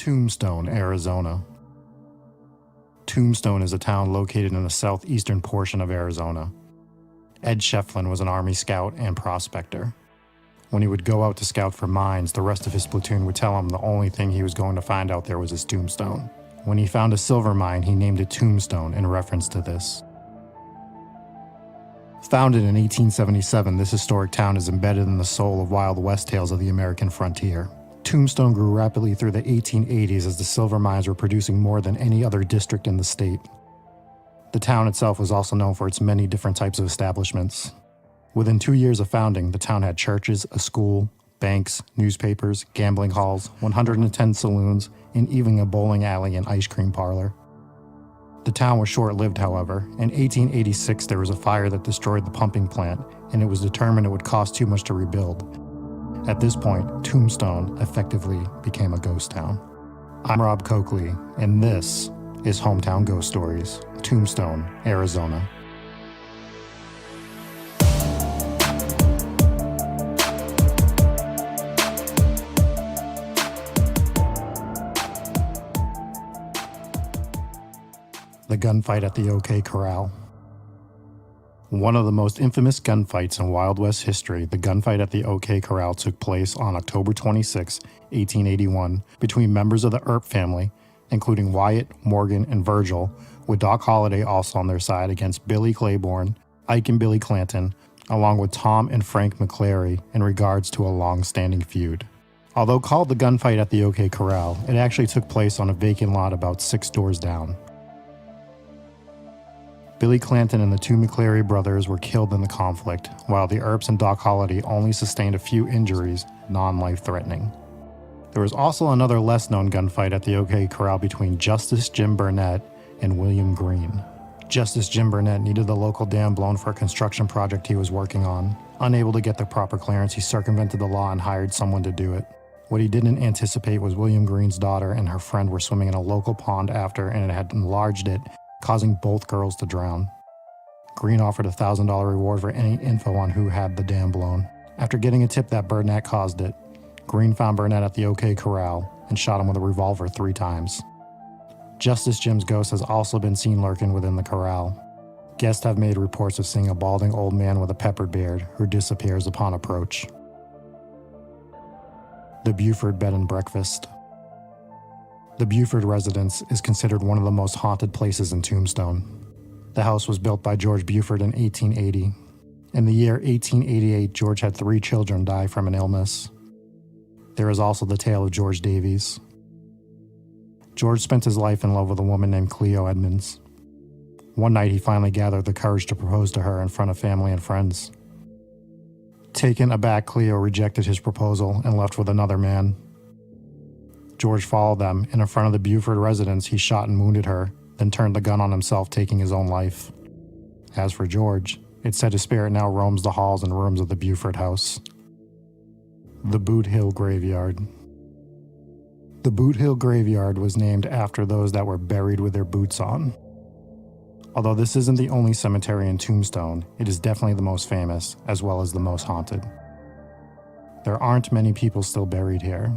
Tombstone, Arizona. Tombstone is a town located in the southeastern portion of Arizona. Ed Shefflin was an Army scout and prospector. When he would go out to scout for mines, the rest of his platoon would tell him the only thing he was going to find out there was his tombstone. When he found a silver mine, he named it Tombstone in reference to this. Founded in 1877, this historic town is embedded in the soul of Wild West tales of the American frontier. Tombstone grew rapidly through the 1880s as the silver mines were producing more than any other district in the state. The town itself was also known for its many different types of establishments. Within 2 years of founding, the town had churches, a school, banks, newspapers, gambling halls, 110 saloons, and even a bowling alley and ice cream parlor. The town was short-lived, however. In 1886, there was a fire that destroyed the pumping plant, and it was determined it would cost too much to rebuild. At this point, Tombstone effectively became a ghost town. I'm Rob Coakley, and this is Hometown Ghost Stories, Tombstone, Arizona. The gunfight at the OK Corral. One of the most infamous gunfights in Wild West history, the gunfight at the OK Corral took place on October 26, 1881, between members of the Earp family, including Wyatt, Morgan, and Virgil, with Doc Holliday also on their side against Billy Claiborne, Ike and Billy Clanton, along with Tom and Frank McClary in regards to a long-standing feud. Although called the gunfight at the OK Corral, it actually took place on a vacant lot about 6 doors down. Billy Clanton and the 2 McClary brothers were killed in the conflict, while the Earps and Doc Holliday only sustained a few injuries, non-life-threatening. There was also another less-known gunfight at the OK Corral between Justice Jim Burnett and William Green. Justice Jim Burnett needed the local dam blown for a construction project he was working on. Unable to get the proper clearance, he circumvented the law and hired someone to do it. What he didn't anticipate was William Green's daughter and her friend were swimming in a local pond after, and it had enlarged it, causing both girls to drown. Green offered a $1,000 reward for any info on who had the dam blown. After getting a tip that Burnett caused it, Green found Burnett at the OK Corral and shot him with a revolver 3 times. Justice Jim's ghost has also been seen lurking within the corral. Guests have made reports of seeing a balding old man with a peppered beard who disappears upon approach. The Buford Bed and Breakfast. The Buford residence is considered one of the most haunted places in Tombstone. The house was built by George Buford in 1880. In the year 1888, George had 3 children die from an illness. There is also the tale of George Davies. George spent his life in love with a woman named Cleo Edmonds. One night, he finally gathered the courage to propose to her in front of family and friends. Taken aback, Cleo rejected his proposal and left with another man. George followed them, and in front of the Buford residence, he shot and wounded her, then turned the gun on himself, taking his own life. As for George, it's said his spirit now roams the halls and rooms of the Buford House. The Boot Hill Graveyard. The Boot Hill Graveyard was named after those that were buried with their boots on. Although this isn't the only cemetery in Tombstone, it is definitely the most famous, as well as the most haunted. There aren't many people still buried here.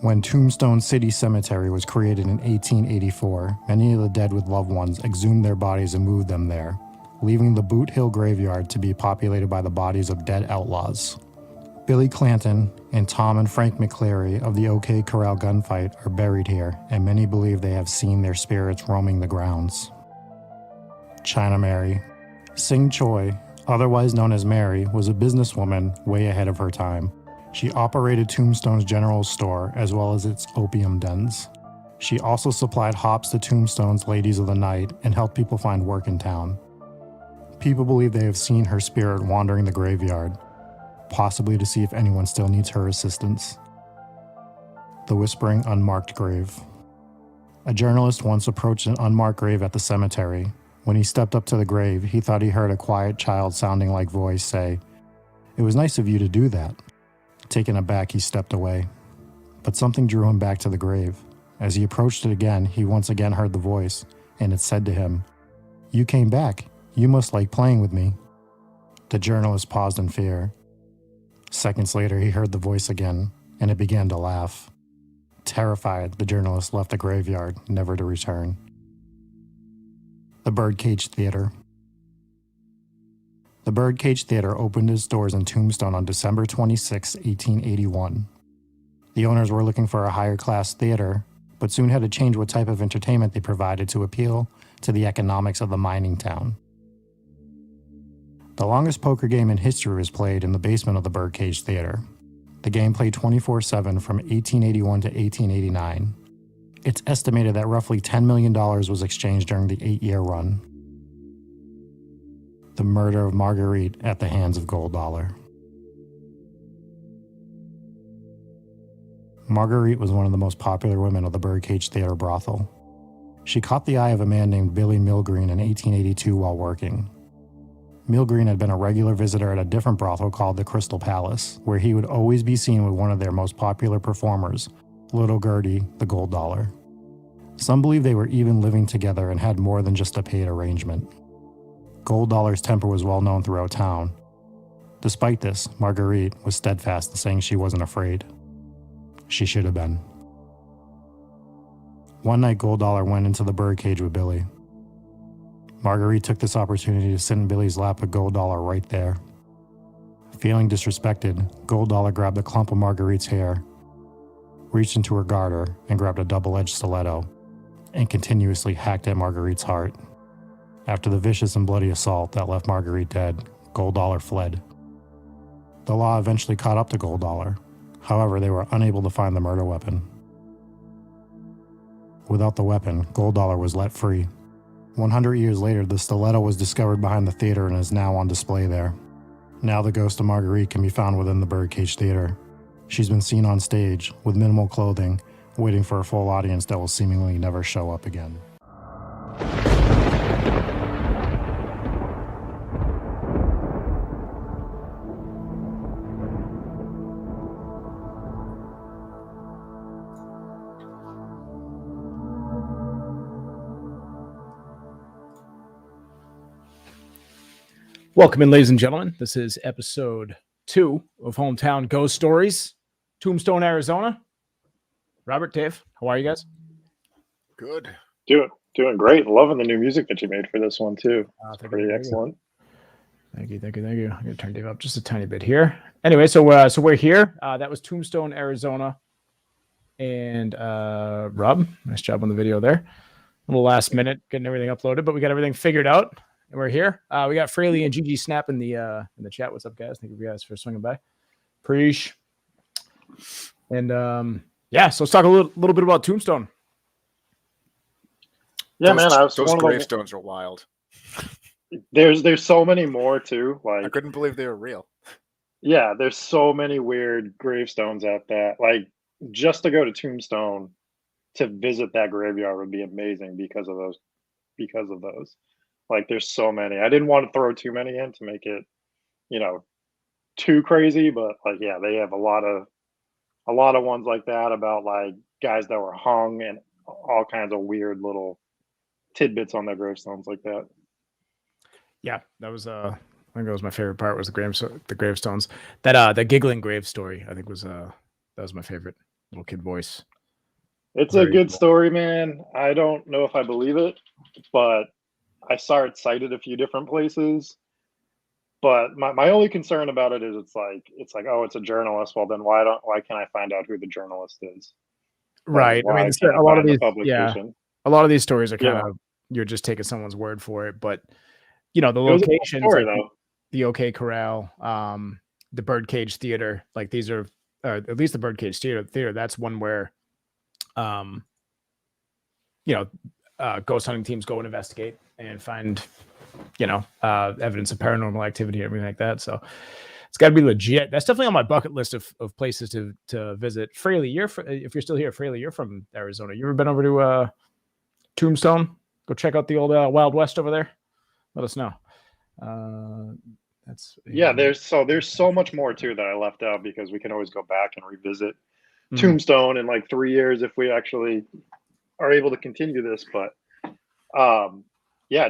When Tombstone City Cemetery was created in 1884, many of the dead with loved ones exhumed their bodies and moved them there, leaving the Boot Hill Graveyard to be populated by the bodies of dead outlaws. Billy Clanton and Tom and Frank McClary of the OK Corral gunfight are buried here, and many believe they have seen their spirits roaming the grounds. China Mary. Sing Choi, otherwise known as Mary, was a businesswoman way ahead of her time. She operated Tombstone's general store as well as its opium dens. She also supplied hops to Tombstone's ladies of the night and helped people find work in town. People believe they have seen her spirit wandering the graveyard, possibly to see if anyone still needs her assistance. The Whispering Unmarked Grave. A journalist once approached an unmarked grave at the cemetery. When he stepped up to the grave, he thought he heard a quiet child-sounding like voice say, "It was nice of you to do that." Taken aback, he stepped away. But something drew him back to the grave. As he approached it again, he once again heard the voice, and it said to him, "You came back. You must like playing with me." The journalist paused in fear. Seconds later, he heard the voice again, and it began to laugh. Terrified, the journalist left the graveyard, never to return. The Birdcage Theater. The Birdcage Theater opened its doors in Tombstone on December 26, 1881. The owners were looking for a higher-class theater, but soon had to change what type of entertainment they provided to appeal to the economics of the mining town. The longest poker game in history was played in the basement of the Birdcage Theater. The game played 24/7 from 1881 to 1889. It's estimated that roughly $10 million was exchanged during the 8-year run. The murder of Marguerite at the hands of Gold Dollar. Marguerite was one of the most popular women of the Birdcage Theater brothel. She caught the eye of a man named Billy Milgreen in 1882 while working. Milgreen had been a regular visitor at a different brothel called the Crystal Palace, where he would always be seen with one of their most popular performers, Little Gertie, the Gold Dollar. Some believe they were even living together and had more than just a paid arrangement. Gold Dollar's temper was well known throughout town. Despite this, Marguerite was steadfast in saying she wasn't afraid. She should have been. One night, Gold Dollar went into the birdcage with Billy. Marguerite took this opportunity to sit in Billy's lap with Gold Dollar right there. Feeling disrespected, Gold Dollar grabbed a clump of Marguerite's hair, reached into her garter, and grabbed a double-edged stiletto, and continuously hacked at Marguerite's heart. After the vicious and bloody assault that left Marguerite dead, Gold Dollar fled. The law eventually caught up to Gold Dollar. However, they were unable to find the murder weapon. Without the weapon, Gold Dollar was let free. 100 years later, the stiletto was discovered behind the theater and is now on display there. Now the ghost of Marguerite can be found within the Birdcage Theater. She's been seen on stage, with minimal clothing, waiting for a full audience that will seemingly never show up again. Welcome in, ladies and gentlemen. This is episode 2 of Hometown Ghost Stories, Tombstone, Arizona. Robert, Dave, how are you guys? Good. Doing great. Loving the new music that you made for this one too. It's pretty excellent. Thank you. I'm going to turn Dave up just a tiny bit here. Anyway, so we're here. That was Tombstone, Arizona. And Rob, nice job on the video there. A little last minute getting everything uploaded, but we got everything figured out. And we're here. We got Fraley and Gigi Snap in the chat. What's up, guys? Thank you guys for swinging by. Preach. And so let's talk a little bit about Tombstone. Yeah, those gravestones are wild. There's so many more too. Like, I couldn't believe they were real. Yeah, there's so many weird gravestones at that. Like, just to go to Tombstone to visit that graveyard would be amazing because of those. Like, there's so many. I didn't want to throw too many in to make it, too crazy, but like, yeah, they have a lot of ones like that about like guys that were hung and all kinds of weird little tidbits on their gravestones like that. Yeah, that was I think that was my favorite part, was the gravestones. That the giggling grave story, I think, was that was my favorite. Little kid voice. It's very a good story, man. I don't know if I believe it, but I saw it cited a few different places, but my only concern about it is it's like, oh, it's a journalist. Well, then why can't I find out who the journalist is? Right. I mean, a lot of these stories are kind of, you're just taking someone's word for it, but the locations, the OK Corral, the Birdcage Theater, like these are, at least the Birdcage Theater. That's one where, ghost hunting teams go and investigate and find, evidence of paranormal activity and everything like that. So it's got to be legit. That's definitely on my bucket list of places to visit. Fraley, if you're still here, Fraley, you're from Arizona. You ever been over to Tombstone? Go check out the old Wild West over there. Let us know. There's so much more too that I left out because we can always go back and revisit Tombstone in like 3 years if we actually are able to continue this. But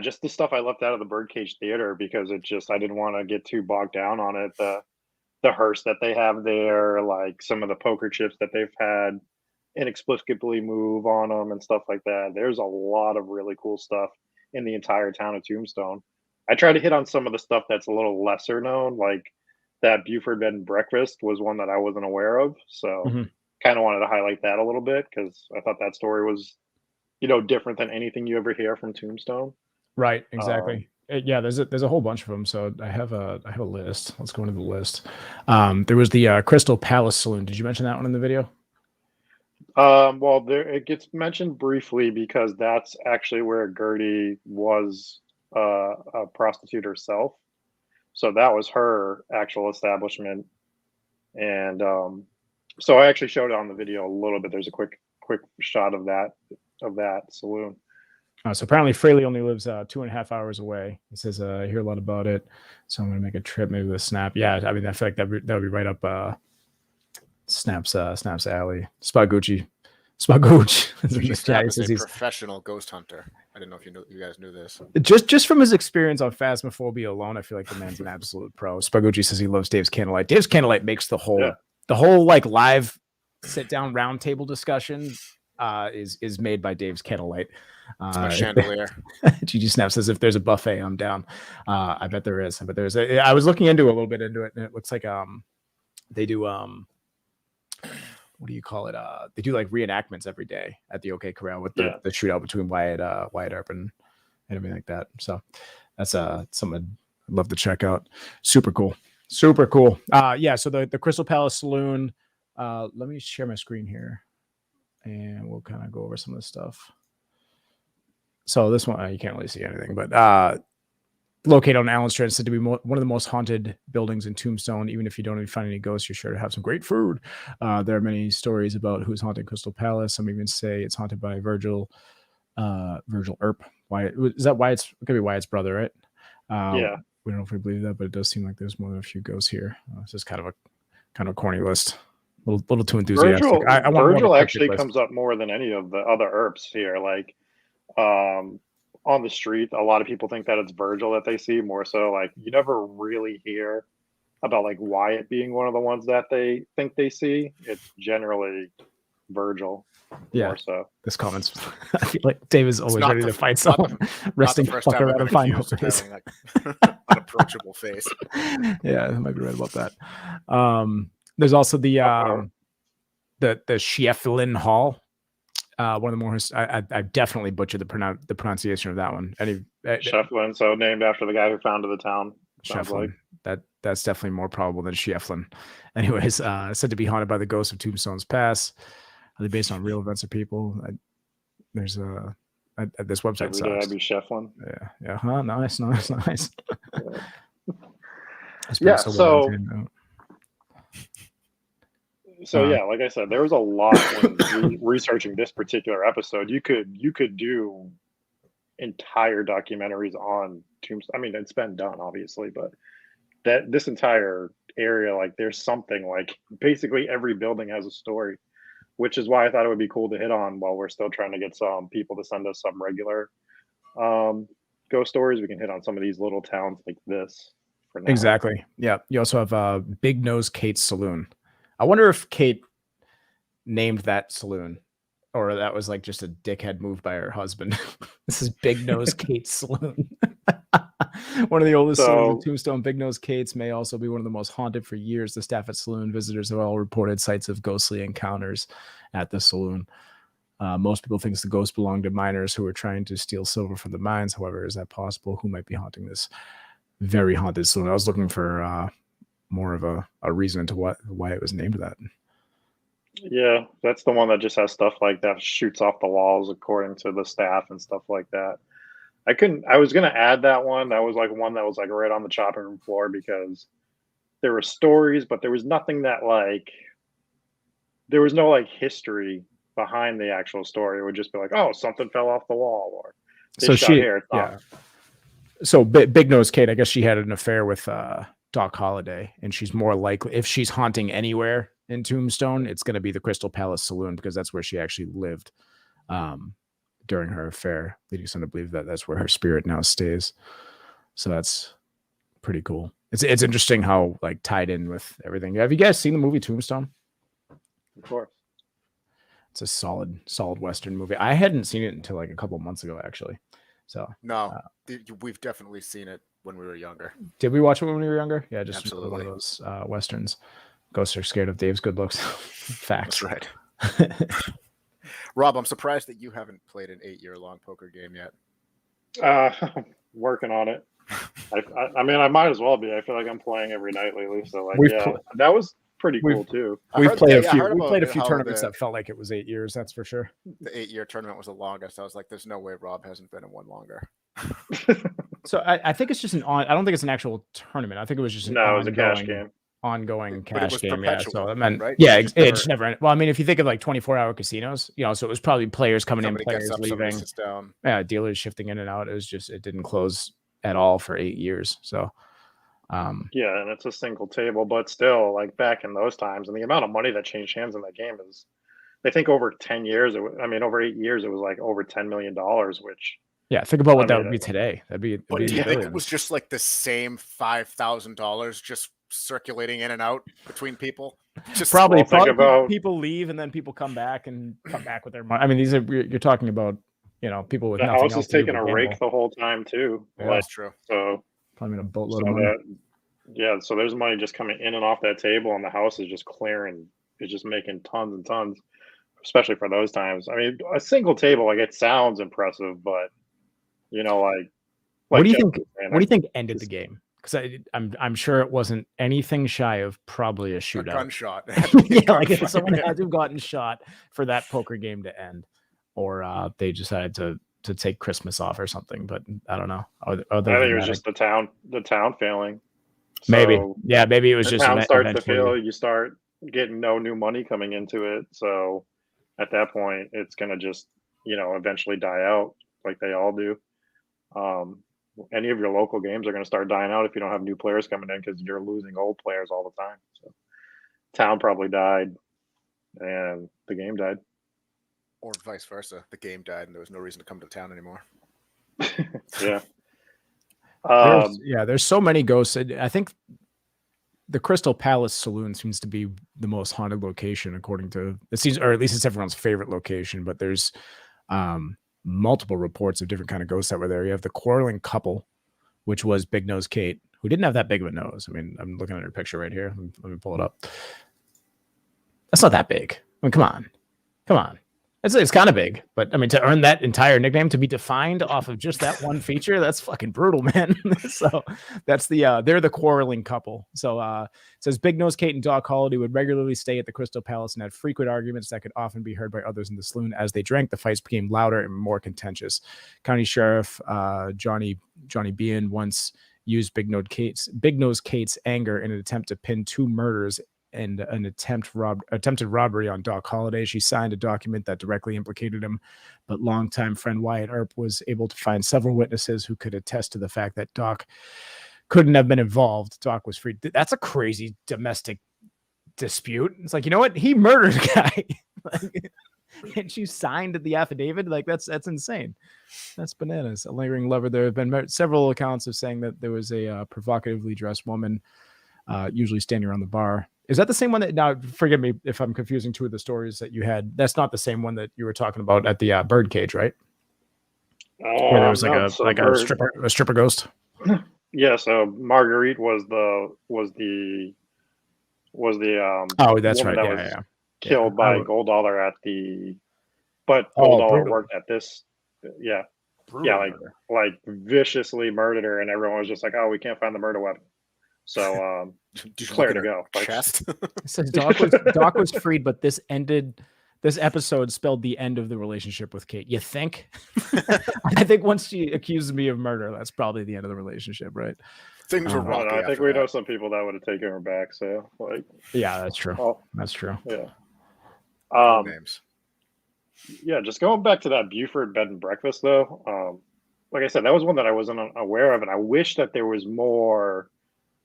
just the stuff I left out of the Birdcage Theater because I didn't want to get too bogged down on it. The hearse that they have there, like some of the poker chips that they've had inexplicably move on them and stuff like that. There's a lot of really cool stuff in the entire town of Tombstone. I try to hit on some of the stuff that's a little lesser known, like that Buford bed and breakfast was one that I wasn't aware of. So kind of wanted to highlight that a little bit because I thought that story was, different than anything you ever hear from Tombstone. Right, exactly. Yeah, there's a whole bunch of them. So I have a list. Let's go into the list. There was the Crystal Palace Saloon. Did you mention that one in the video? Well, it gets mentioned briefly because that's actually where Gertie was a prostitute herself. So that was her actual establishment. And so I actually showed it on the video a little bit. There's a quick shot of that saloon. So apparently Fraley only lives 2.5 hours away. He says, I hear a lot about it. So I'm going to make a trip maybe with a Snap. Yeah, I mean, I feel like that would be right up Snap's alley. Spagucci. Snap is a professional ghost hunter. I didn't know if you guys knew this. Just from his experience on Phasmophobia alone, I feel like the man's an absolute pro. Spagucci says he loves Dave's Candlelight. Dave's Candlelight makes the whole like live sit down round table discussion is made by Dave's Candlelight. It's my chandelier. GG Snap says if there's a buffet, I'm down. I bet there is. I was looking into a little bit into it, and it looks like they do what do you call it? They do like reenactments every day at the OK Corral with the shootout between Wyatt Earp and everything like that. So that's something I'd love to check out. Super cool. So the Crystal Palace Saloon. Let me share my screen here, and we'll kind of go over some of this stuff. So this one you can't really see anything, but located on Allen Street, it's said to be one of the most haunted buildings in Tombstone. Even if you don't even find any ghosts, you're sure to have some great food. There are many stories about who's haunting Crystal Palace. Some even say it's haunted by Virgil Earp. Wyatt, is that Wyatt's? It could be Wyatt's brother, right? Yeah. We don't know if we believe that, but it does seem like there's more than a few ghosts here. It's just kind of a corny list. A little too enthusiastic. Virgil actually comes up more than any of the other Earps here. Like, on the street, a lot of people think that it's Virgil that they see more so. Like, you never really hear about like Wyatt being one of the ones that they think they see. It's generally Virgil. Yeah. More so. This comments. I feel like Dave is always ready to fight someone. Resting fuck around and find face. Unapproachable face. Yeah, I might be right about that. There's also the Schieffelin Hall. One of the more I definitely butchered the pronunciation of that one. Schieffelin, so named after the guy who founded the town. Schieffelin. That's definitely more probable than Schieffelin. Anyways, said to be haunted by the ghosts of Tombstone's Pass. Are they based on real events or people? There's this website. Every day I'd be Schieffelin. Yeah. Huh? Nice. So yeah, like I said, there was a lot when researching this particular episode. You could do entire documentaries on Tombstone. I mean, it's been done obviously, but this entire area, like there's something, like basically every building has a story, which is why I thought it would be cool to hit on while we're still trying to get some people to send us some regular ghost stories. We can hit on some of these little towns like this for now. Exactly. Yeah. You also have Big Nose Kate's Saloon. I wonder if Kate named that saloon, or that was like just a dickhead move by her husband. This is Big Nose Kate's Saloon. One of the oldest saloons in Tombstone. Big Nose Kate's may also be one of the most haunted for years. The staff at Saloon visitors have all reported sights of ghostly encounters at the saloon. Most people think the ghosts belong to miners who are trying to steal silver from the mines. However, is that possible? Who might be haunting this very haunted saloon? I was looking for more of a reason to why it was named that. Yeah, that's the one that just has stuff like that shoots off the walls according to the staff and stuff like that. I was gonna add that one. That was like one that was like right on the chopping room floor because there were stories, but there was nothing that like there was no like history behind the actual story. It would just be like, oh, something fell off the wall, or so So Big Nose Kate, I guess she had an affair with Doc Holliday, and she's more likely, if she's haunting anywhere in Tombstone, it's going to be the Crystal Palace Saloon because that's where she actually lived during her affair, leading some to believe that that's where her spirit now stays. So that's pretty cool. It's interesting how like tied in with everything. Have you guys seen the movie Tombstone? Of course. It's a solid Western movie. I hadn't seen it until like a couple months ago, actually. So no, we've definitely seen it when we were younger. Did we watch it when we were younger? Yeah, just absolutely one of those Westerns. Ghosts are scared of Dave's good looks. Facts. That's right. Rob, I'm surprised that you haven't played an 8-year-long poker game yet. Working on it. I mean, I might as well be. I feel like I'm playing every night lately. So like, that was pretty cool too. We played a few tournaments that felt like it was 8 years. That's for sure. The 8-year tournament was the longest. I was like, there's no way Rob hasn't been in one longer. So I think it's just I don't think it's an actual tournament. I think it was just it was a cash game. Ongoing cash game. Yeah. So it meant, right? Yeah, it just never ended. Well, I mean, if you think of like 24-hour casinos, so it was probably players coming in, players leaving. Yeah, dealers shifting in and out. It didn't close at all for 8 years. So yeah, and it's a single table, but still, like back in those times, and the amount of money that changed hands in that game is, I think over 10 years, over 8 years, it was like over $10 million, which. Yeah, think about what that would be today. That'd be. But do you think it was just like the same $5,000 just circulating in and out between people? Just probably people leave and then people come back with their money. I mean, you're talking about people with the nothing house else is taking a rake the whole time too. Yeah, that's true. So probably a boatload of money. So there's money just coming in and off that table, and the house is just clearing. It's just making tons and tons, especially for those times. I mean, a single table, like, it sounds impressive, but what do you think? What do you think ended the game? Because I'm sure it wasn't anything shy of probably a shootout. A gunshot. Yeah, like if someone had to have gotten shot for that poker game to end, or they decided to take Christmas off or something. But I don't know. I think it was just the town failing. So maybe, yeah, maybe it was just the town starts to fail. You start getting no new money coming into it, so at that point, it's gonna just eventually die out, like they all do. Any of your local games are going to start dying out if you don't have new players coming in, because you're losing old players all the time. So town probably died and the game died, or vice versa. The game died and there was no reason to come to town anymore. Yeah. There's so many ghosts. I think the Crystal Palace Saloon seems to be the most haunted location, according to it seems, or at least it's everyone's favorite location. But there's multiple reports of different kind of ghosts that were there. You have the quarreling couple, which was Big Nose Kate, who didn't have that big of a nose. I mean, I'm looking at her picture right here. Let me pull it up. That's not that big. I mean, come on. It's kind of big, but I mean, to earn that entire nickname, to be defined off of just that one feature, that's fucking brutal, man. So that's they're the quarreling couple. So it says Big Nose Kate and Doc Holliday would regularly stay at the Crystal Palace and had frequent arguments that could often be heard by others in the saloon. As they drank, the fights became louder and more contentious. County Sheriff Johnny Bean once used Big Nose Kate's anger in an attempt to pin two murders and an attempted robbery on Doc Holliday. She signed a document that directly implicated him, but longtime friend Wyatt Earp was able to find several witnesses who could attest to the fact that Doc couldn't have been involved. Doc was free. That's a crazy domestic dispute. It's like, you know what? He murdered a guy. And she signed the affidavit. Like, that's insane. That's bananas. A lingering lover. There have been several accounts of saying that there was a provocatively dressed woman usually standing around the bar. Is that the same one that, now forgive me if I'm confusing two of the stories that you had. That's not the same one that you were talking about at the birdcage, right? Where there was a stripper ghost. Yeah. So Marguerite was the oh, that's right. Yeah. Killed by Gold Dollar but Gold Dollar worked at this. Yeah. Brutal. Yeah. Like viciously murdered her, and everyone was just like, oh, we can't find the murder weapon. So clear to go. Chest. It says Doc was freed, but this episode spelled the end of the relationship with Kate. You think? I think once she accuses me of murder, that's probably the end of the relationship, right? Things were rocky. I think we know some people that would have taken her back. So yeah, that's true. That's true. Yeah. Names. Yeah, just going back to that Buford bed and breakfast though. Like I said, that was one that I wasn't aware of, and I wish that there was more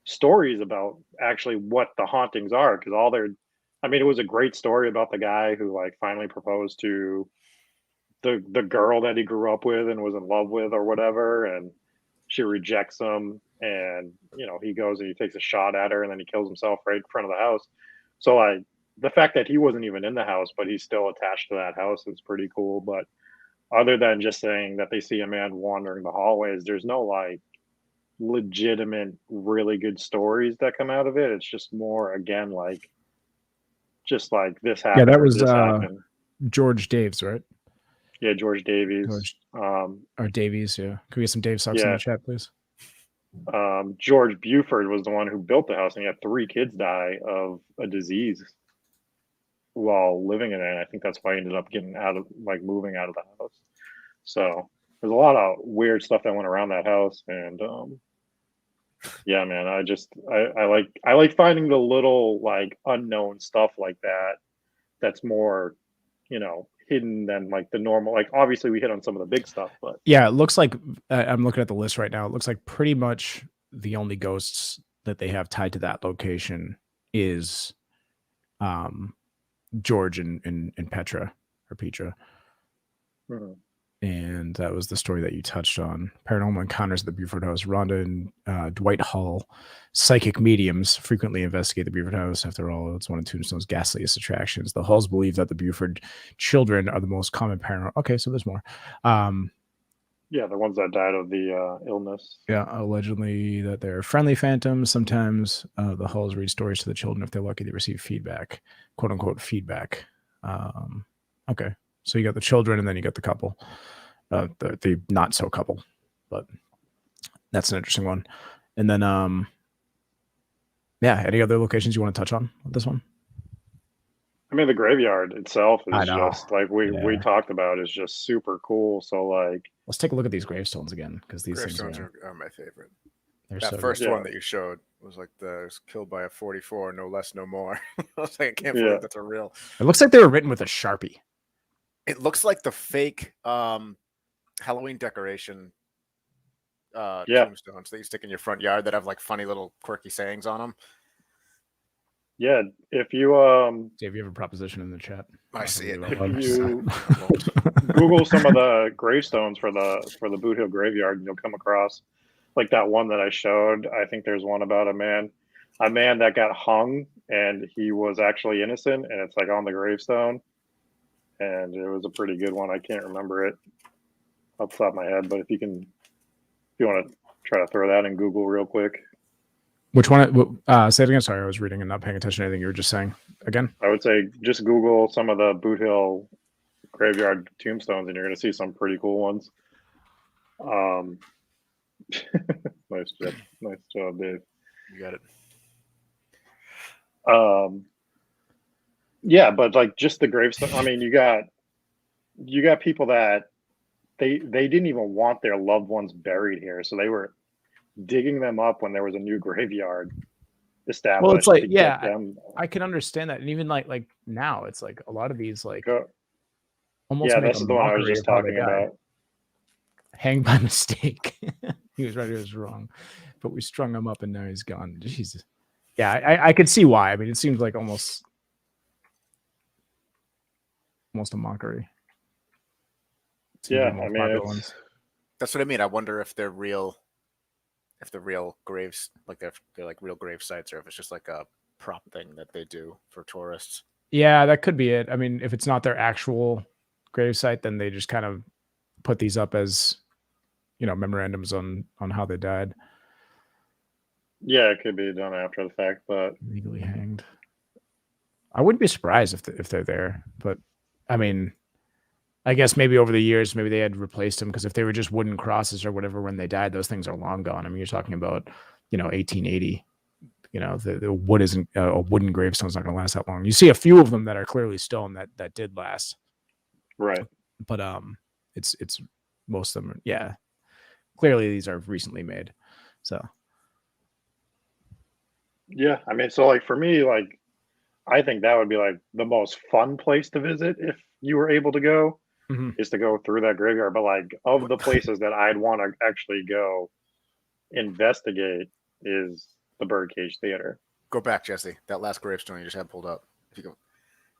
stories about actually what the hauntings are, because it was a great story about the guy who finally proposed to the girl that he grew up with and was in love with or whatever, and she rejects him, and he goes and he takes a shot at her and then he kills himself right in front of the house. So the fact that he wasn't even in the house, but he's still attached to that house is pretty cool. But other than just saying that they see a man wandering the hallways, there's no like legitimate, really good stories that come out of it. It's just more, again, like just like this happened. Yeah, that was this happened. George Daves, right? Yeah, George Davies. Or Davies, yeah. Can we get some Dave Sucks in the chat, please? George Buford was the one who built the house, and he had 3 kids die of a disease while living in it. And I think that's why he ended up getting out of, like, moving out of the house. So there's a lot of weird stuff that went around that house. And yeah, man, I like finding the little like unknown stuff like that. That's more, you know, hidden than like the normal. Like obviously we hit on some of the big stuff, but yeah, it looks like I'm looking at the list right now. It looks like pretty much the only ghosts that they have tied to that location is George and Petra or Petra. Mhm. And that was the story that you touched on. Paranormal encounters at the Buford House. Rhonda and Dwight Hull, psychic mediums, frequently investigate the Buford House. After all, it's one of Tombstone's ghastliest attractions. The Hulls believe that the Buford children are the most common paranormal. Okay, so there's more. Yeah, the ones that died of the illness. Yeah, allegedly that they're friendly phantoms. Sometimes the Hulls read stories to the children. If they're lucky, they receive feedback, quote unquote feedback. Okay, so you got the children and then you got the couple. The not so couple, but that's an interesting one. And then yeah, any other locations you want to touch on with this one? I mean, the graveyard itself is just like we talked about, is just super cool. So like, let's take a look at these gravestones again, because these gravestones are my favorite. That so first one that you showed was like was killed by a 44, no less, no more. I was like, I can't believe that's a real. It looks like they were written with a Sharpie. It looks like the fake Halloween decoration tombstones that you stick in your front yard that have like funny little quirky sayings on them. Yeah, if you Dave, you have a proposition in the chat. I see it. If you Google some of the gravestones for the Boot Hill graveyard, and you'll come across like that one that I showed. I think there's one about a man that got hung and he was actually innocent, and it's like on the gravestone. And it was a pretty good one. I can't remember it off the top of my head, but if you want to try to throw that in Google real quick. Which one? Say it again. Sorry, I was reading and not paying attention to anything you were just saying. Again, I would say just Google some of the Boot Hill graveyard tombstones, and you're going to see some pretty cool ones. Nice job, Dave. You got it. Yeah, but like just the gravestone. I mean, you got people that they didn't even want their loved ones buried here, so they were digging them up when there was a new graveyard established. Well, it's like, yeah, I can understand that. And even like now, it's like a lot of these like almost. Yeah, this is the one I was just talking about. Hanged by mistake. He was right, he was wrong. But we strung him up and now he's gone. Jesus. Yeah, I could see why. I mean, it seems like almost a mockery. Yeah, I mean, that's what I mean. I wonder if they're real. If the real graves, like they're like real grave sites, or if it's just like a prop thing that they do for tourists. Yeah, that could be it. I mean, if it's not their actual grave site, then they just kind of put these up as, you know, memorandums on how they died. Yeah, it could be done after the fact, but legally hanged. I wouldn't be surprised if they're there, but I mean, I guess maybe over the years, maybe they had replaced them, because if they were just wooden crosses or whatever when they died, those things are long gone. I mean, you're talking about, you know, 1880. You know, the wood isn't a wooden gravestone's not going to last that long. You see a few of them that are clearly stone that did last, right? But it's most of them, yeah. Clearly, these are recently made, so. Yeah, I mean, so like for me, like I think that would be like the most fun place to visit if you were able to go. Is to go through that graveyard. But like of the places that I'd want to actually go investigate is the Birdcage Theater. Go back, Jesse. That last gravestone you just had pulled up. If you go,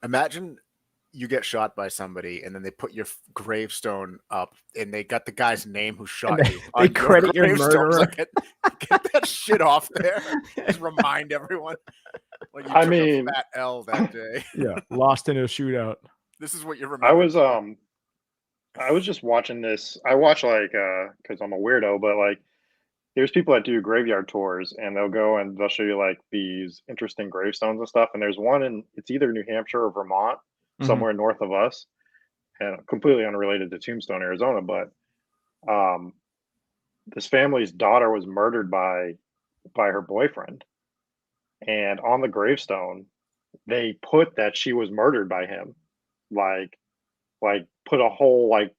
imagine you get shot by somebody, and then they put your gravestone up, and they got the guy's name who shot you. They credit your murderer. Like, get that shit off there. Just remind everyone. Like, you I took mean, a fat L that day. Yeah, lost in a shootout. This is what you're remembering. I was just watching this. I watch like because I'm a weirdo, but like there's people that do graveyard tours and they'll go and they'll show you like these interesting gravestones and stuff. And there's one in it's either New Hampshire or Vermont, somewhere north of us, and completely unrelated to Tombstone, Arizona. But this family's daughter was murdered by her boyfriend, and on the gravestone they put that she was murdered by him, like put a whole like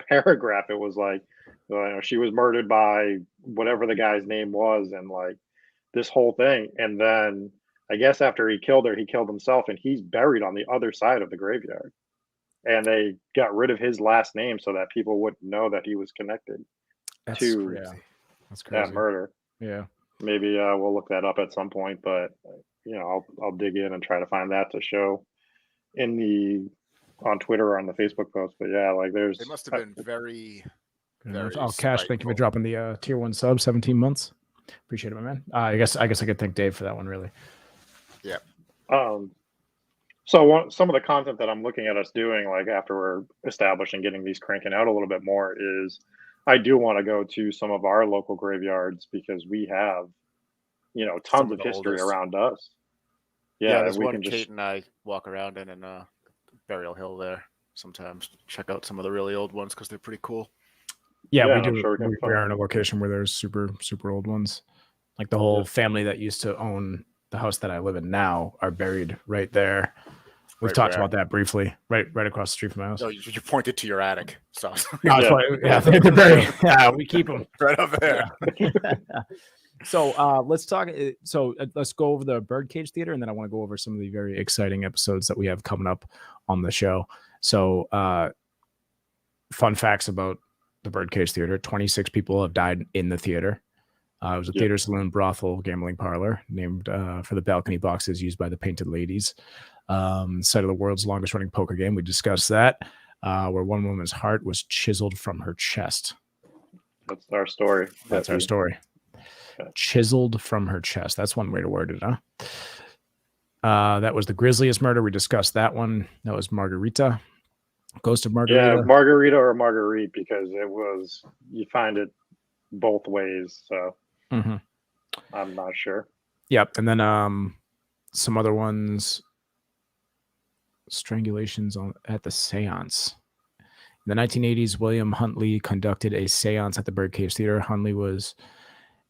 paragraph. It was like, you know, she was murdered by whatever the guy's name was, and like this whole thing. And then I guess after he killed her, he killed himself, and he's buried on the other side of the graveyard. And they got rid of his last name so that people wouldn't know that he was connected to that murder. Yeah, maybe we'll look that up at some point, but you know, I'll dig in and try to find that to show on Twitter or on the Facebook post. But yeah, like they must have been very Cash, thank you for dropping the tier 1 sub, 17 months. Appreciate it, my man. I guess I could thank Dave for that one, really. Yeah. So some of the content that I'm looking at us doing, like after we're establishing getting these cranking out a little bit more, is I do want to go to some of our local graveyards because we have, you know, tons of history around us. Yeah, there's one Kate and I walk around in Burial Hill there sometimes. Check out some of the really old ones because they're pretty cool. Yeah, we do. Sure we are in a location where there's super, super old ones. Like the whole family that used to own the house that I live in now are buried right there. We've talked about that briefly, right across the street from my house. No, you pointed to your attic. So they're buried. Yeah, we keep them right up there. So let's talk. Let's go over the Birdcage Theater, and then I want to go over some of the very exciting episodes that we have coming up on the show. So, fun facts about the Birdcage Theater: 26 people have died in the theater. It was a theater, saloon, brothel, gambling parlor named for the balcony boxes used by the Painted Ladies. Site of the world's longest running poker game. We discussed that, where one woman's heart was chiseled from her chest. That's our story. That's our story. Chiseled from her chest. That's one way to word it, huh? That was the grisliest murder. We discussed that one. That was Margarita. Ghost of Margarita. Yeah, Margarita or Marguerite, because it was, you find it both ways. So I'm not sure. Yep. And then some other ones. Strangulations at the Seance. In the 1980s, William Huntley conducted a seance at the Birdcage Theater. Huntley was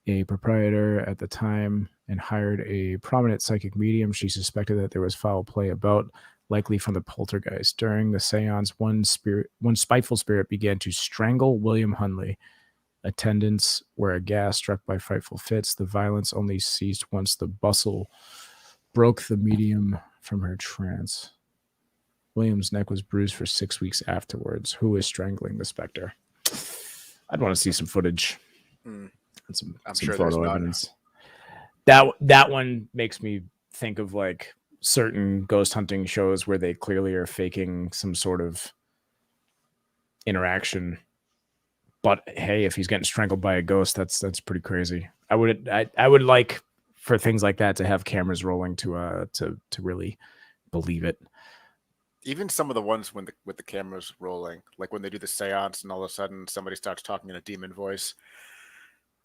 a proprietor at the time and hired a prominent psychic medium. She suspected that there was foul play about, likely from the poltergeist. During the seance, one spiteful spirit began to strangle William Huntley. Attendants were aghast, struck by frightful fits. The violence only ceased once the bustle broke the medium from her trance. William's neck was bruised for 6 weeks afterwards. Who is strangling the specter? I'd want to see some footage and some sure photo evidence. That one makes me think of like certain ghost hunting shows where they clearly are faking some sort of interaction. But hey, if he's getting strangled by a ghost, that's pretty crazy. I would like for things like that to have cameras rolling to really believe it. Even some of the ones with the cameras rolling, like when they do the seance and all of a sudden somebody starts talking in a demon voice,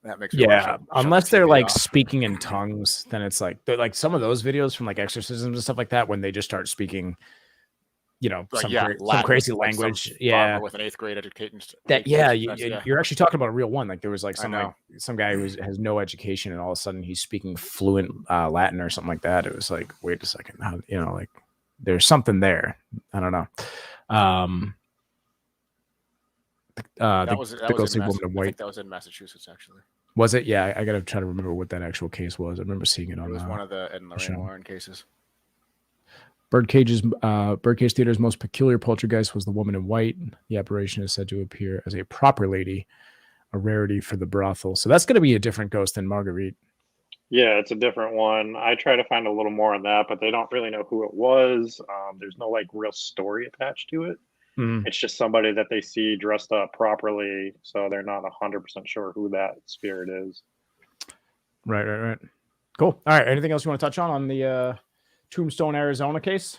that makes me unless they're like speaking in tongues, then it's like they're like some of those videos from like exorcisms and stuff like that when they just start speaking, you know, like, some crazy language, with an 8th grade education. You're actually talking about a real one. Like there was like some guy who has no education and all of a sudden he's speaking fluent Latin or something like that. It was like, wait a second, how, you know, like. There's something there. I don't know. That was in Massachusetts, actually. Was it? Yeah, I got to try to remember what that actual case was. I remember seeing it on. It was one of the Ed and Lorraine Warren cases. Birdcage Theater's most peculiar poltergeist was the woman in white. The apparition is said to appear as a proper lady, a rarity for the brothel. So that's going to be a different ghost than Marguerite. Yeah, it's a different one. I try to find a little more on that, but they don't really know who it was. There's no like real story attached to it. Mhm. It's just somebody that they see dressed up properly, so they're not 100% sure who that spirit is. Right. Cool. All right. Anything else you want to touch on the Tombstone, Arizona case?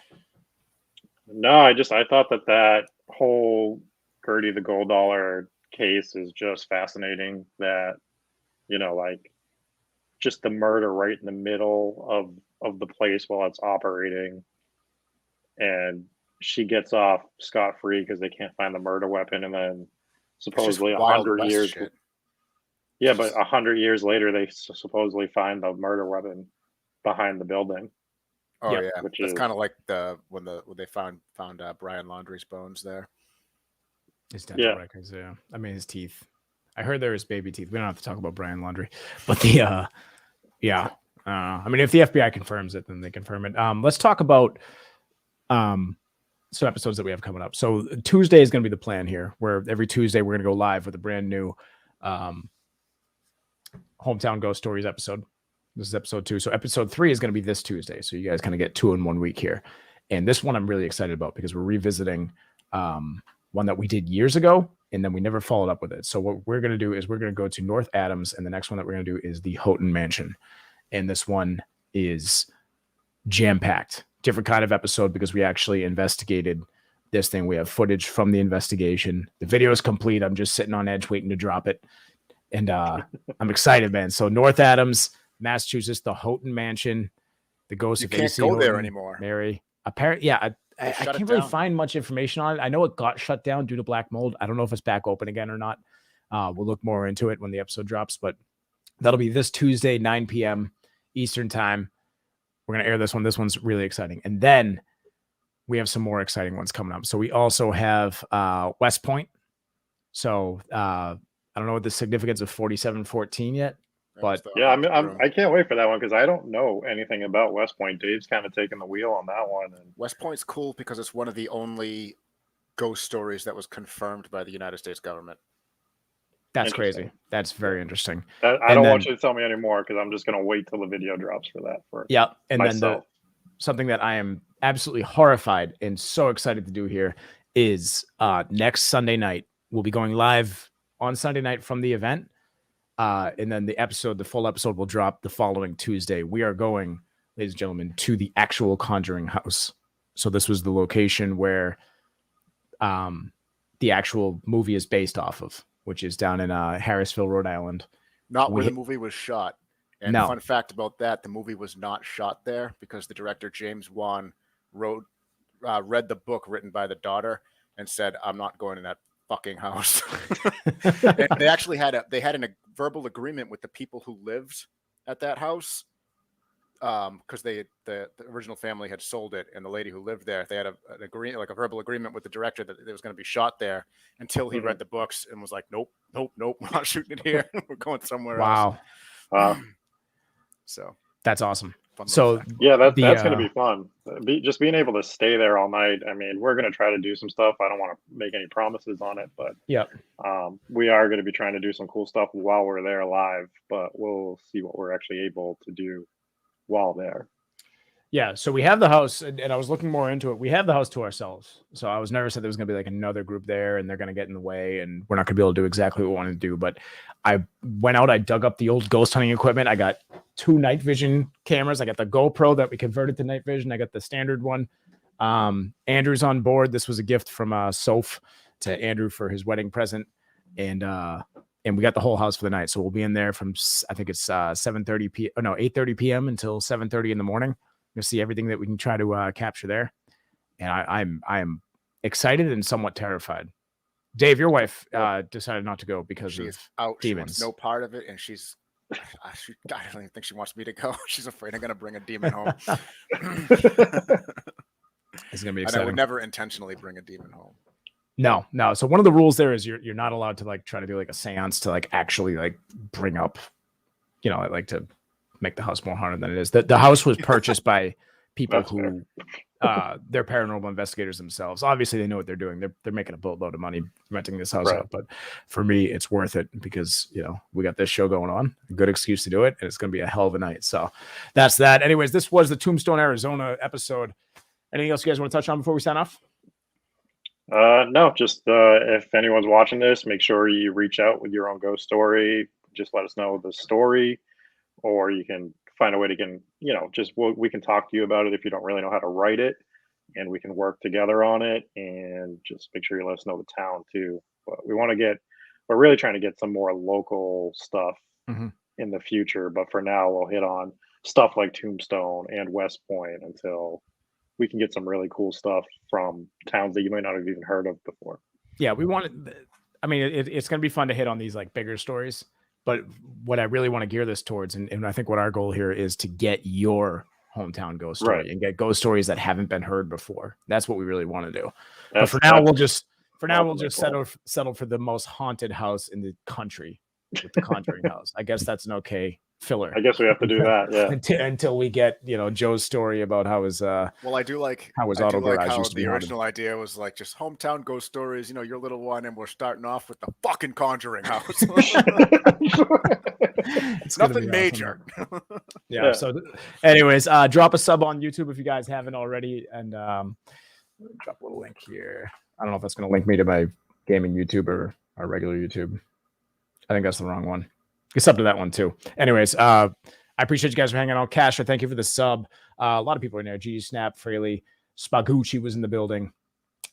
No, I thought that whole Gertie the Gold Dollar case is just fascinating. That like just the murder right in the middle of the place while it's operating, and she gets off scot-free because they can't find the murder weapon, and then supposedly Wild 100 West years shit. yeah, but 100 years later they supposedly find the murder weapon behind the building. Oh Yep. yeah, Which that's is kind of like when they found Brian Laundrie's bones there. His dental Yeah. records, yeah. I mean, his teeth. I heard there was baby teeth. We don't have to talk about Brian Laundrie, but the yeah. I mean, if the FBI confirms it, then they confirm it. Let's talk about some episodes that we have coming up. So Tuesday is going to be the plan here, where every Tuesday we're going to go live with a brand new Hometown Ghost Stories episode. This is episode 2. So episode 3 is going to be this Tuesday. So you guys kind of get 2 in 1 week here. And this one I'm really excited about because we're revisiting one that we did years ago, and then we never followed up with it. So what we're going to do is we're going to go to North Adams, and the next one that we're going to do is the Houghton Mansion. And this one is jam-packed. Different kind of episode because we actually investigated this thing. We have footage from the investigation. The video is complete. I'm just sitting on edge waiting to drop it. And I'm excited, man. So North Adams, Massachusetts, the Houghton Mansion, the ghost You of can't AC go there Houghton, anymore. Mary. Apparently, yeah, I shut it can't really down. find much information on it. I know it got shut down due to black mold. I don't know if it's back open again or not. We'll look more into it when the episode drops, but that'll be this Tuesday, 9 p.m. Eastern time. We're going to air this one. This one's really exciting. And then we have some more exciting ones coming up. So we also have West Point. So I don't know what the significance of 4714 yet. But yeah, I can't wait for that one because I don't know anything about West Point. Dave's kind of taking the wheel on that one. And West Point's cool because it's one of the only ghost stories that was confirmed by the United States government. That's crazy. That's very interesting. I don't want you to tell me anymore because I'm just going to wait till the video drops for that. And myself. Then something that I am absolutely horrified and so excited to do here is next Sunday night. We'll be going live on Sunday night from the event. And then the full episode will drop the following Tuesday. We are going, ladies and gentlemen, to the actual Conjuring house. So this was the location where the actual movie is based off of, which is down in Harrisville, Rhode Island. Not where the movie was shot. And No. Fun fact about that, the movie was not shot there because the director, James Wan, read the book written by the daughter and said, I'm not going in that fucking house. And they actually had a verbal agreement with the people who lived at that house because the original family had sold it, and the lady who lived there, they had a verbal agreement with the director that it was going to be shot there until he read the books and was like, nope, we're not shooting it here. We're going somewhere else. Wow. So that's awesome. So yeah, that's going to be fun. Just being able to stay there all night. I mean, we're going to try to do some stuff. I don't want to make any promises on it, but we are going to be trying to do some cool stuff while we're there live, but we'll see what we're actually able to do while there. Yeah, so we have the house, and I was looking more into it. We have the house to ourselves. So I was nervous that there was going to be like another group there, and they're going to get in the way, and we're not going to be able to do exactly what we wanted to do. But I went out, I dug up the old ghost hunting equipment. I got 2 night vision cameras. I got the GoPro that we converted to night vision. I got the standard one. Andrew's on board. This was a gift from Soph to Andrew for his wedding present, and we got the whole house for the night. So we'll be in there from, I think it's 8:30 p.m. until 7:30 in the morning. We'll see everything that we can try to capture there. And I'm excited and somewhat terrified. Dave, your wife decided not to go because she's of out. demons. She wants no part of it, and I don't even think she wants me to go. She's afraid I'm going to bring a demon home. It's going to be exciting. And I would never intentionally bring a demon home. No. So one of the rules there is you're not allowed to like try to do like a seance to like actually like bring up, like to make the house more haunted than it is. The house was purchased by people who they're paranormal investigators themselves. Obviously, they know what they're doing. They're making a boatload of money renting this house out. But for me, it's worth it because we got this show going on. A good excuse to do it, and it's going to be a hell of a night. So that's that. Anyways, this was the Tombstone, Arizona episode. Anything else you guys want to touch on before we sign off? No, just if anyone's watching this, make sure you reach out with your own ghost story. Just let us know the story, or you can find a way to we can talk to you about it if you don't really know how to write it, and we can work together on it. And just make sure you let us know the town too. But we're really trying to get some more local stuff in the future. But for now, we'll hit on stuff like Tombstone and West Point until we can get some really cool stuff from towns that you might not have even heard of before. Yeah, it's going to be fun to hit on these like bigger stories. But what I really want to gear this towards, and I think what our goal here is to get your hometown ghost story and get ghost stories that haven't been heard before. That's what we really want to do. But for now, we'll just settle for the most haunted house in the country with the Conjuring house. I guess that's an okay filler. I guess we have to do that. Yeah. Until we get Joe's story about how his I do like how his auto garage how used to be the haunted. original idea was like just hometown ghost stories, your little one, and we're starting off with the fucking Conjuring house. It's nothing major. Awesome. Yeah. So anyways, drop a sub on YouTube if you guys haven't already, and drop a little link here. I don't know if that's going to link me to my gaming YouTube or our regular YouTube. I think that's the wrong one. It's up to that one too. Anyways, I appreciate you guys for hanging out. Cash, I thank you for the sub. A lot of people are in there. G Snap, Fraley, Spagucci was in the building.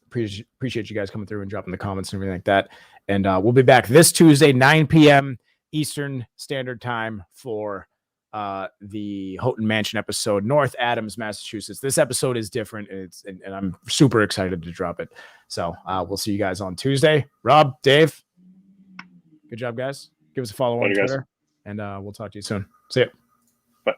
Appreciate you guys coming through and dropping the comments and everything like that. And we'll be back this Tuesday, 9 p.m. Eastern Standard Time for the Houghton Mansion episode, North Adams, Massachusetts. This episode is different, and I'm super excited to drop it. So we'll see you guys on Tuesday. Rob, Dave, good job, guys. Give us a follow on Twitter, and we'll talk to you soon. See ya.